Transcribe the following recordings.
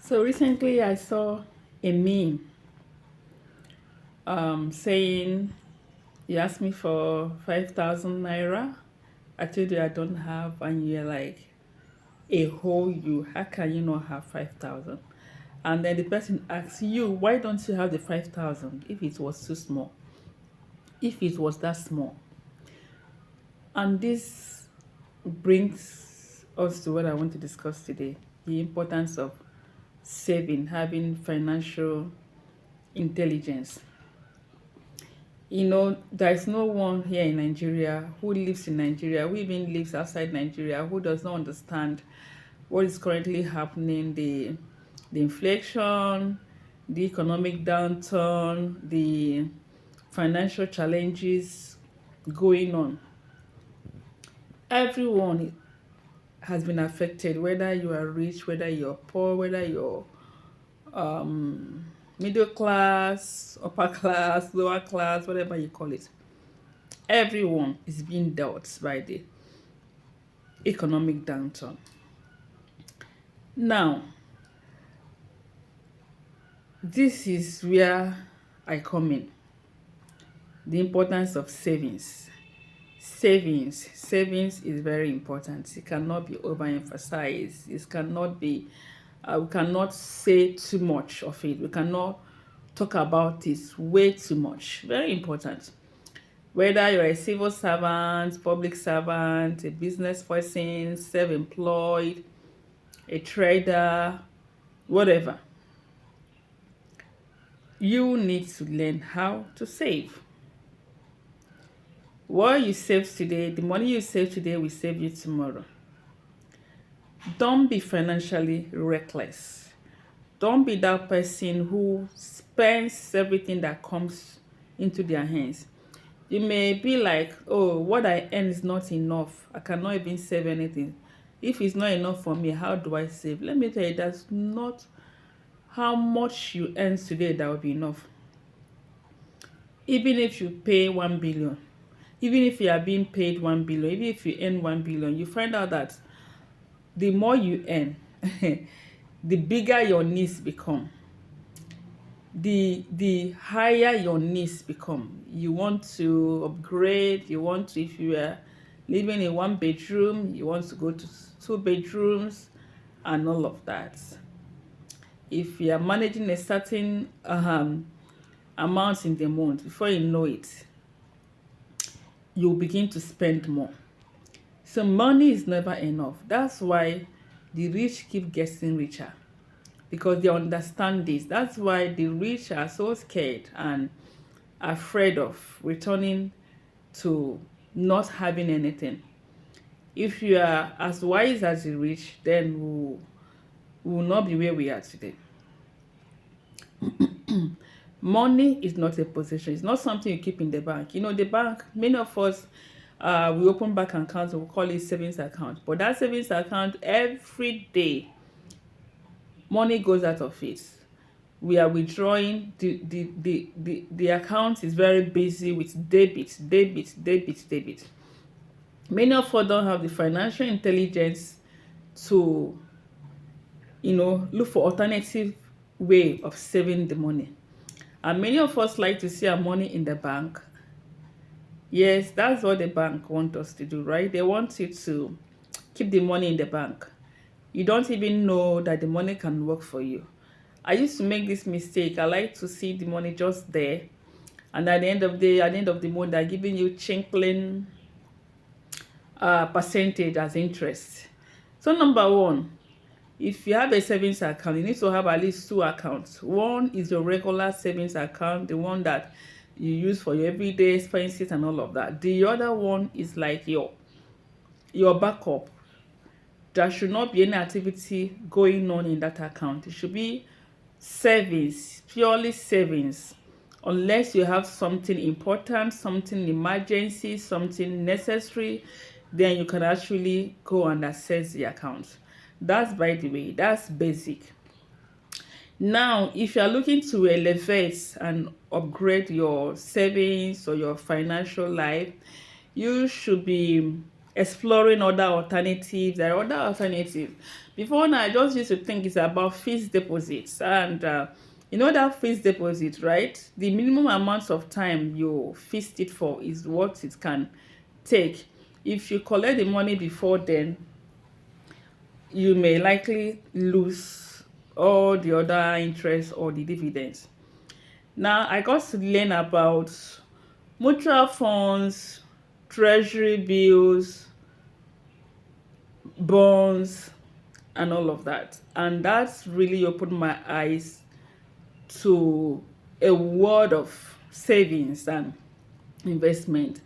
So recently I saw a meme saying you asked me for 5,000 naira. I told you I don't have, and you're like, a whole you. How can you not have 5,000? And then the person asks you, why don't you have the 5,000 if it was too small? If it was that small. And this brings us to what I want to discuss today, the importance of saving, having financial intelligence. There's no one here in Nigeria who lives in Nigeria, who even lives outside Nigeria, who does not understand what is currently happening, the inflation, the economic downturn, the financial challenges going on. Everyone has been affected, whether you are rich, whether you're poor, whether you're middle class, upper class, lower class, whatever you call it. Everyone is being dealt by the economic downturn. Now, this is where I come in. The importance of savings. Savings is very important. It cannot be overemphasized. It cannot be, we cannot say too much of it. We cannot talk about it way too much. Very important. Whether you're a civil servant, public servant, a business person, self-employed, a trader, whatever, you need to learn how to save. What you save today, the money you save today will save you tomorrow. Don't be financially reckless. Don't be that person who spends everything that comes into their hands. You may be like, oh, what I earn is not enough. I cannot even save anything. If it's not enough for me, how do I save? Let me tell you, that's not how much you earn today that will be enough. Even if you pay 1 billion, even if you are being paid 1 billion, even if you earn 1 billion, you find out that the more you earn, the bigger your needs become. The higher your needs become. You want to upgrade, you want to, if you are living in 1 bedroom, you want to go to 2 bedrooms and all of that. If you are managing a certain amount in the month, before you know it, you'll begin to spend more. So money is never enough. That's why the rich keep getting richer, because they understand this. That's why the rich are so scared and afraid of returning to not having anything. If you are as wise as the rich, then we will not be where we are today. Money is not a possession. It's not something you keep in the bank. The bank, many of us, we open bank accounts, we call it savings account. But that savings account, every day, money goes out of it. We are withdrawing. The account is very busy with debit. Many of us don't have the financial intelligence to, look for alternative way of saving the money. And many of us like to see our money in the bank. Yes, that's what the bank wants us to do, right? They want you to keep the money in the bank. You don't even know that the money can work for you. I used to make this mistake. I like to see the money just there. And at the end of the month, they're giving you chinkling percentage as interest. So number one, if you have a savings account, you need to have at least two accounts. One is your regular savings account, the one that you use for your everyday expenses and all of that. The other one is like your backup. There should not be any activity going on in that account. It should be savings, purely savings. Unless you have something important, something emergency, something necessary, then you can actually go and access the account. That's, by the way, that's basic. Now, if you are looking to elevate and upgrade your savings or your financial life, you should be exploring other alternatives. There are other alternatives. Before now, I just used to think it's about fixed deposits, and you know that fixed deposit, right? The minimum amount of time you fixed it for is what it can take. If you collect the money before then, you may likely lose all the other interest or the dividends. Now, I got to learn about mutual funds, treasury bills, bonds, and all of that. And that's really opened my eyes to a world of savings and investment.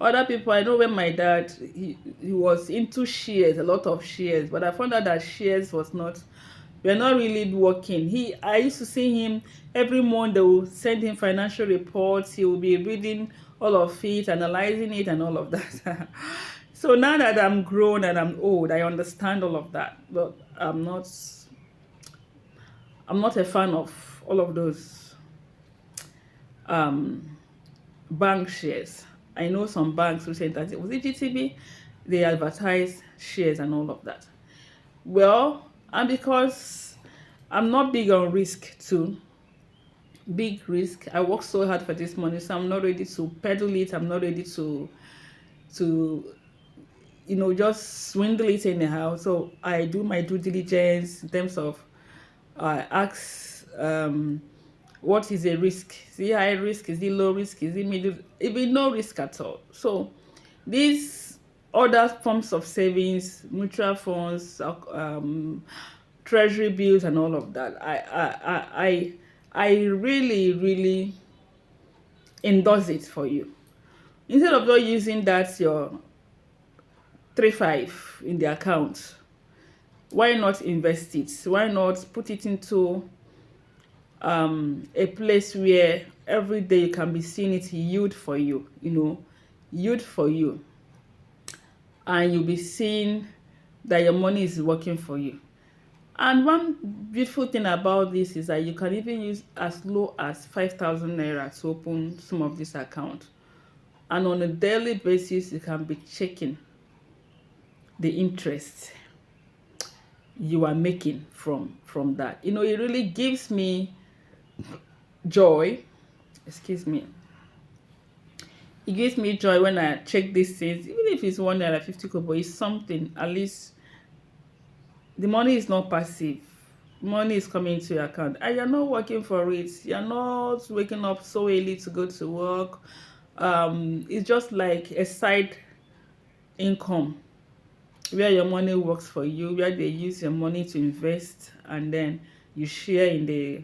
Other people, I know when my dad, he was into shares, a lot of shares, but I found out that shares were not really working. I used to see him every month. They will send him financial reports. He will be reading all of it, analyzing it, and all of that. So now that I'm grown and I'm old, I understand all of that, but I'm not a fan of all of those um bank shares. I know some banks recently, was it GTB? They advertise shares and all of that. Well, and because I'm not big on risk too, big risk. I work so hard for this money, so I'm not ready to peddle it. I'm not ready to just swindle it anyhow. So I do my due diligence in terms of I ask what is a risk? Is it high risk? Is it low risk? Is it middle? Even no risk at all. So these other forms of savings, mutual funds, treasury bills, and all of that, I really, really endorse it for you. Instead of not using that your 3-5 in the account, why not invest it? Why not put it into a place where every day you can be seeing it yield for you, yield for you, and you'll be seeing that your money is working for you. And one beautiful thing about this is that you can even use as low as 5,000 naira to open some of these accounts, and on a daily basis you can be checking the interest you are making from that. It really gives me joy. Excuse me. It gives me joy when I check these things, even if it's 1 naira 50 kobo. It's something. At least the money is not passive. Money is coming into your account, and you're not working for it. You're not waking up so early to go to work. It's just like a side income where your money works for you, where they use your money to invest, and then you share in the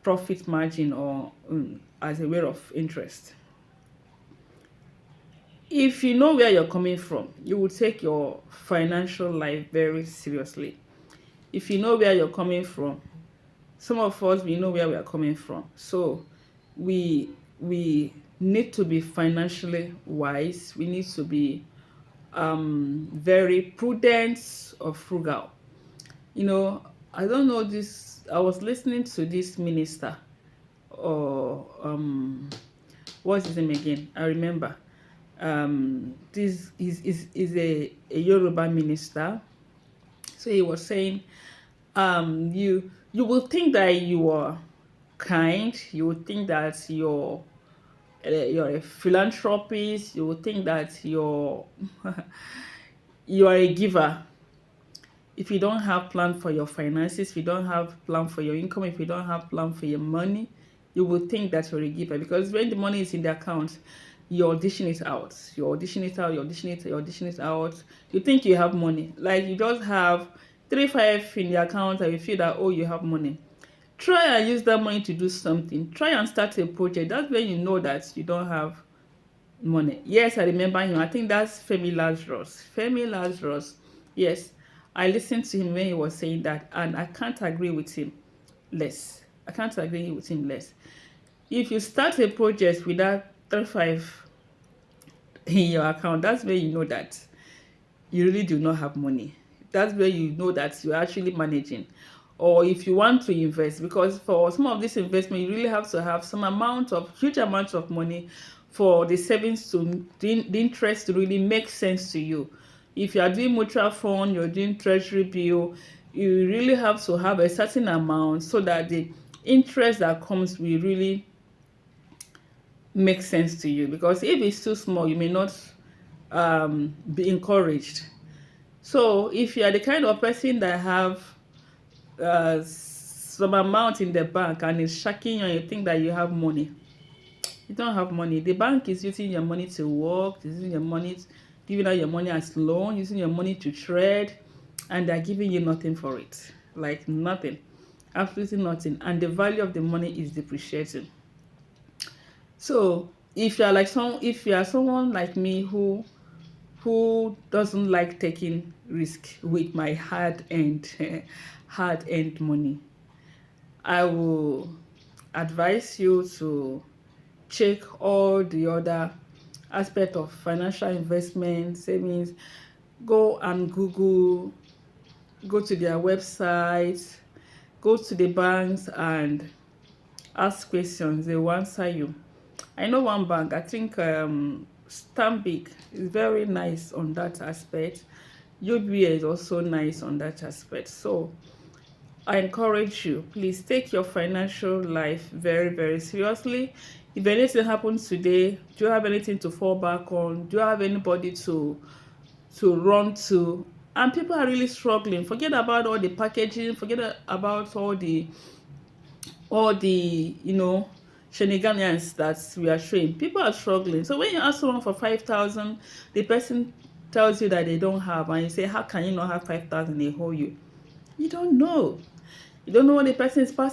profit margin or as a way of interest. If you know where you're coming from, you will take your financial life very seriously. If you know where you're coming from, some of us, we know where we are coming from. So we need to be financially wise. We need to be very prudent or frugal. I don't know this. I was listening to this minister, or what's his name again? I remember. This is a Yoruba minister. So he was saying, you will think that you are kind. You will think that you're a philanthropist. You will think that you are a giver. If you don't have plan for your finances, if you don't have plan for your income, if you don't have plan for your money, you will think that you're a giver. Because when the money is in the account, you're dishing it out. You're dishing it out. You're dishing it out. You think you have money. Like you just have 3-5 in the account, and you feel that, oh, you have money. Try and use that money to do something. Try and start a project. That's when you know that you don't have money. Yes, I remember him. I think that's Femi Lazarus. Femi Lazarus. Yes, I listened to him when he was saying that, and I can't agree with him less. I can't agree with him less. If you start a project with that 35 in your account, that's where you know that you really do not have money. That's where you know that you're actually managing. Or if you want to invest, because for some of this investment, you really have to have huge amounts of money for the savings to the interest to really make sense to you. If you are doing mutual fund, you're doing treasury bill, you really have to have a certain amount so that the interest that comes will really make sense to you. Because if it's too small, you may not be encouraged. So if you are the kind of person that have some amount in the bank and it's shocking you and you think that you have money, you don't have money. The bank is using your money to work, using your money, giving out your money as loan, using your money to trade, and they're giving you nothing for it. Like nothing. Absolutely nothing. And the value of the money is depreciating. So if you are someone like me who doesn't like taking risk with my hard earned money, I will advise you to check all the other aspect of financial investment, savings. Go and Google, go to their website, go to the banks and ask questions. They will answer you. I know one bank, I think Stanbic is very nice on that aspect. UBA is also nice on that aspect. So I encourage you, please take your financial life very, very seriously. If anything happens today, do you have anything to fall back on? Do you have anybody to run to? And people are really struggling. Forget about all the packaging, forget about all the shenanigans that we are showing. People are struggling. So when you ask someone for 5,000, the person tells you that they don't have, and you say, how can you not have 5,000? They hold you. You don't know. You don't know what the person is passing